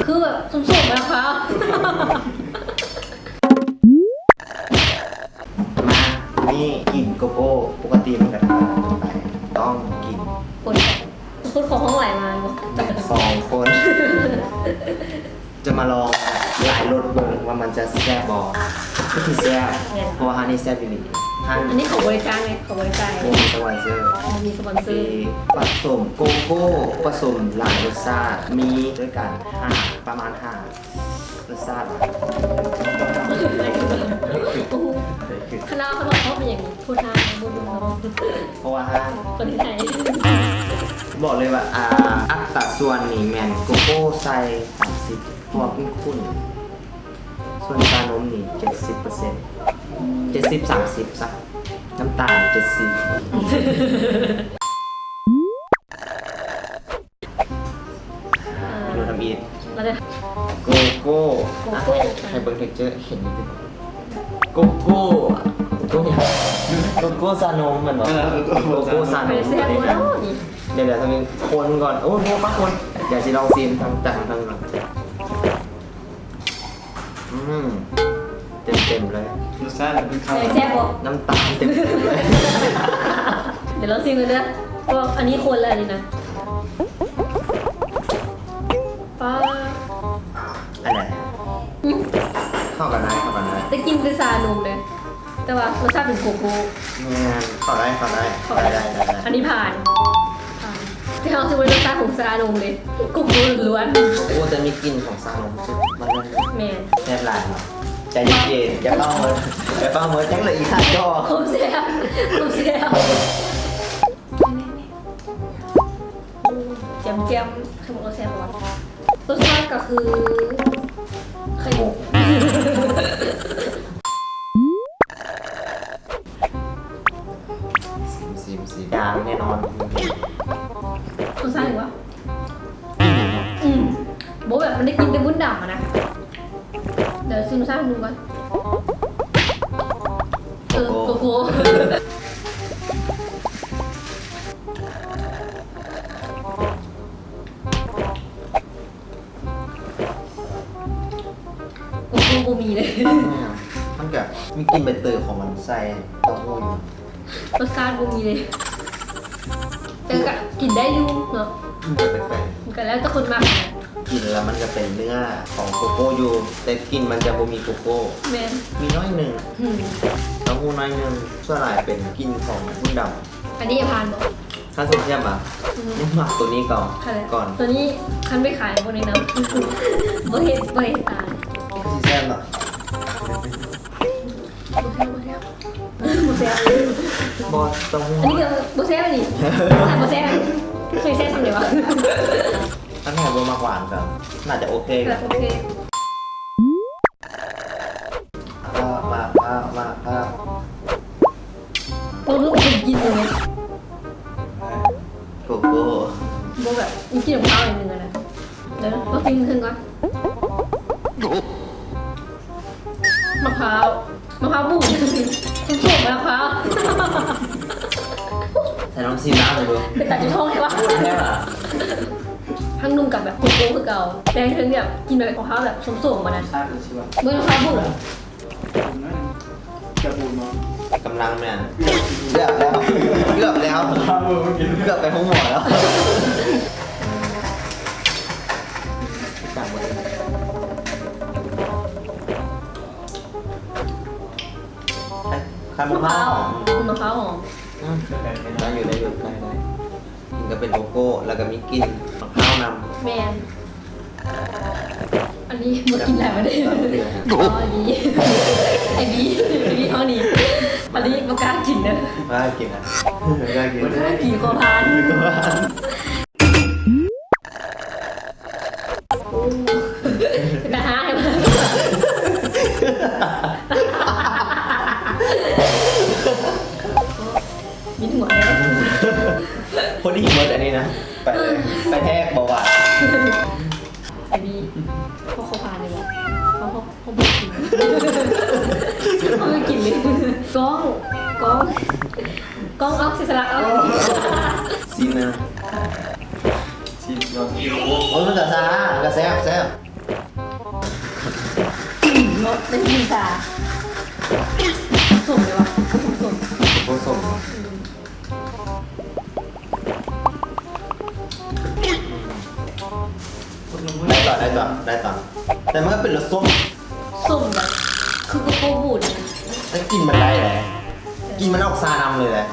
คือแบบสมๆนะคะ มานี่กินโกโก้ปกติมันก็ทำไปต้องกิน คนของห้องไหลมา 2 คน จะมาลองหลายรสเบิ่งว่ามันจะแซ่บบ่ก็ที่แซ่บเพราะว่าฮันนี่แซ่บอยู่นี่ฮัน อันนี้ของบริการไงของบริการ มีสปอนเซอร์ มีสปอนเซอ มี ร์ ผสมโกโก้ผสมหลายรสชาติมีด้วยกันประมาณ5รสชาติ คณะขนมเขาเป็นอย่างนี้พูดทางพูดดูเนาะ เพราะว่าห้าง คนที่ไหน บอกเลยว่าอัตราส่วนนี่แมนโกโก้ใส่30เพราะว่าคุ้นส่วนชานมนี่70% 70-30ซะน้ำตาล70ดูทำอีก เราจะ โกโก้ โกโก้ ให้เบิ้งเท็กเจอร์เห็นนิดนึงโกโก้โกโก้ซานมมันเหรอโกโก้ซาน ไป ม เสียบแล้วนี่ เดี๋ยวทำเป็นคนก่อนโอ้โหปักคนเดี๋ยวสิลองซีนทำจังก่อนเต็มเลย รสชาติเป็นข้าว แซ่บบอก น้ำตาลเต็มเลย เดี๋ยวเราซิมกันนะก็อันนี้คนแล้วนี่นะป้า อันไหนเข้ากันได้ได้กินแต่ซานมเลยแต่ว่ารสชาติเป็นโกโก้ เข้าได้ได้ อันนี้ผ่านที่เขาซื้อไว้รสชาติของซานมเลยโกโก้ล้วน โอ้จะมีกลิ่นของซานมมัน แมน แซ่บหลายเนาะใจเย็นอย่าเป้าเมิร์ดจังเลยอีกขาดจ่อ คมเสียคมเสียแจมแจมขนมเราแซ่บกว่ารสชาติก็คือไข่มุก ซีดางแน่นอน รสชาติหรือวะโบแบบมันได้กินแต่วุ้นดำอะนะเดี๋ยวซิมรสชาติดูก่อนโกโก้โกโก้กูมีเลย มันกับมีกลิ่นใบเตยของมันใส่เต้าหู้อยู่ รสชาติกูมีเลยแต่ก็กินได้อยู่เนาะ แปลก กันแล้วแต่คนมากนะ ๆกินแล้วมันจะเป็นเนื้อของโกโก้อยู่แต่กลิ่นมันจะบ่มีโกโก้ แมน มีน้อยหนึ่งเต้าหู้น้อยหนึ่งส่วนหลายเป็นกลิ่นของวุ้นดำ อันนี้อย่าพานบอก ถ้าสมมติอ่ะยังหมักตัวนี้ก่อน ตัวนี้คันไปขายบนในน้ำบ่เห็นตาย ก็สิแซ่บเนาะ บ่แซ่บบ อสเต้าหู้ อันนี้ก็บ่แซ่บอันนี้บ่แซ่บเคยแซ่บทำไงวะ ถ้าแม่บ่มากหวานก็น่าจะโอเค ก็โอเค มา บ่รู้ว่ากินยังไง โกโก้ บ่แบบมีกินกับข้าวอย่างนึงอะนะเดี๋ยวเรากินขึ้นก่อนมะพร้าวบุ๋มส้มๆมะพร้าว ใส่น้ำซีน้ำเลยดู เป็นตัดจุดท้องใช่ปะ แค่หรอ ทั้งนุ่มกับแบบโกโก้คือเก่าแต่ทั้งแบบกินแบบของเขาแบบส้มๆมานะ ชาติเป็นชีวะ เมื่อมะพร้าวบุ๋ม จะบูมมั้ง กำลังเนี่ยเกือบแล้ว ข้าวบูมกิน เกือบไปห้องหมอแล้วสั่งหมดเลยข้าวมะพร้าว มะพร้าวหอม ได้อยู่กินก็เป็นโกโก้แล้วก็มีกลิ่นมะพร้าวนำ แมนอันนี้มากินอะไรมาได้อ๋ออันนี้ไอบีเท่านี้อันนี้มากล้ากินเนอะ ว่ากินอ่ะกล้ากิน กล้ากินโคพานแต่หาให้มายิ้มหัวเลย พอดีหมดอันนี้นะไปแทกเบาหวาน ไอบีเขาพานเลยวะเขาไม่กินเขาไม่กินเลยกล้องเอาเสียสละเอา ซีนะ ชีส โอ้ยมันจะซาก็แซ่บแซ่บ รสเป็นพิซซ่าสมเลยวะสม โคตรสมได้ต่อแต่มันก็เป็นรสส้ม สมแบบคือโกโก้บูดนะ แต่กลินมันได้แหละกลินมันออกซานำเลยแหละ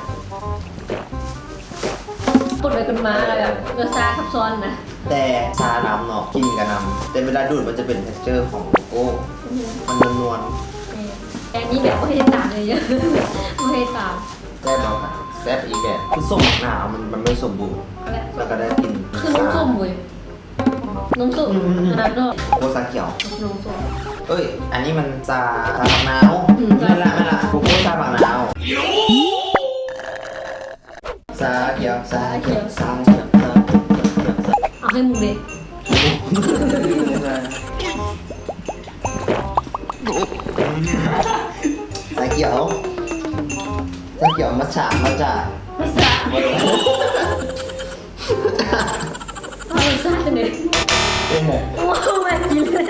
ปนไปกันมาอะไรแบบเนื้อซาทับซ้อนนะ แต่ซานำเนาะกินกับน้ำแต่เวลาดูดมันจะเป็น texture ของโกโก้มันนวล แต่อันนี้แบบไม่ให้ตามเลยเยอะไม่ให้ตาม ๆแซ่บเอาค่ะแซ่บอีกแบบคือส้มหนาวมันไม่สมบูรณ์แล้วก็ได้กิน คือน้ำส้มเว้ยน้ำส้มอันนั้นเนาะ โกซาเขียว น้ำส้ม เอ้ย อันนี้มันซาบักนาวไม่ละโกโก้ซาบักนาวซาเขียวซาเขียวซาเขียว เอาให้มึงเลย ซาเขียวมัทฉะ ไม่ซาเอาไม่ซาจะเนี่ย เป็นไง ว้าวแม่กินเลย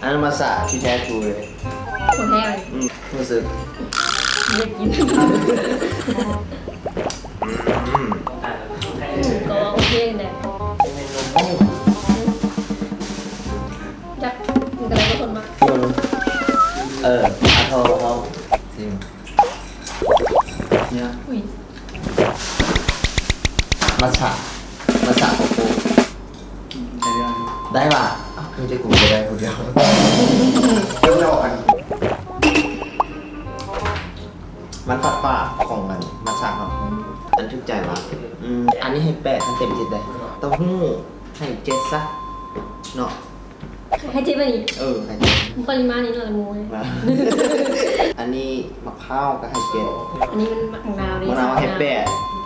อันนั้นมัทฉะที่แท้ทรูเลย คนแห้ง รู้สึก ไม่กินก็โอเคเนี่ยจักมันกระไรก็คนมา อาโทเขาจริงเนี่ย อุ้ย มัทฉะโกโก้ได้ป่ะไม่ใช่กูจะได้คนเดียวเราอันมันฝาดฝาของมันมัทฉะเนาะอันทึกใจว่ะอันนี้ให้8ทั้งเต็ม10เลยเต้าหู้ให้7ซะเนาะ ให้เจ๊ไปนี่ ให้7 ปริมาณนี้หน่อยมูเลย มาอันนี้มะพร้าวก็ให้7 อันนี้มันมะนาวดิ มะนาวให้8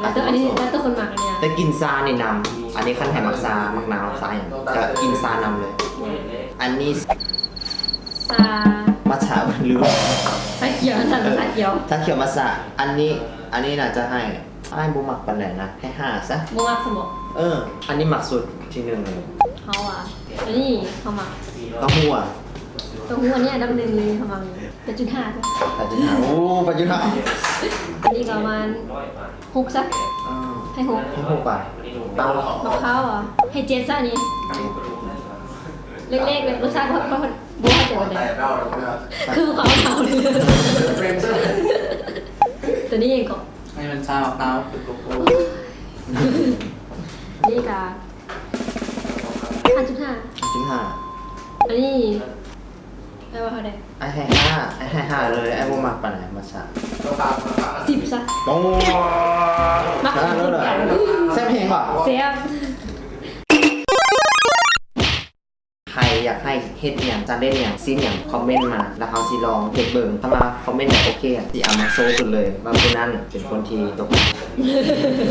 แล้วตัวอันนี้แล้วตัวคนหมักอันเนี้ย แต่กินซาในนำอันนี้ขั้นแห่มักซามักนาวซาอย่างจะกินซานำเลย อันนี้ ซา มัทฉะมันลืม ซาเขียวซาเขียว ถ้าเขียวมัทฉะอันนี้น่าจะให้บุมักปันไหนนะให้5ซะ โมมักสมอง อันนี้หมักสุดที่1เลย เขาอ่ะอันนี้เขาหมัก เต้าหู้อ่ะ ตัวหัวเนี่ยดำหนึ่งเลยเขาหมักเป็นจุด5จ้ะ ปัจจุบันโอ้ปัจจุบัน อันนี้ประมาณ6ซะให้6 ให้6บาท มะพร้าวอ่ะให้7ซะอันนี้เล็กๆเลยรสชาติเขาบัวเจ๋งเลยคือเขาเอาเลยตัวนี้เองก็ ให้มันชาบักนาวคือโกโก้ นี่กา5.5 5 อันนี้ได้ว่าเขาได้ ไอ้ให้5เลยไอ้บุมักปันไหนมัทฉะ 10ซะ โอ้ชนะแล้วเหรอแซ่บเพลงป่ะ เสียบ ใครอยากให้เฮ็ดอย่างจะเล่นอย่างซีนอย่างคอมเมนต์มาแล้วเขาสิลองเฮ็ดเบิ่งถ้ามาคอมเมนต์แบบโอเคอ่ะสิเอามาโซ่สุดเลยว่าคนนั้นเป็นคนที่ตก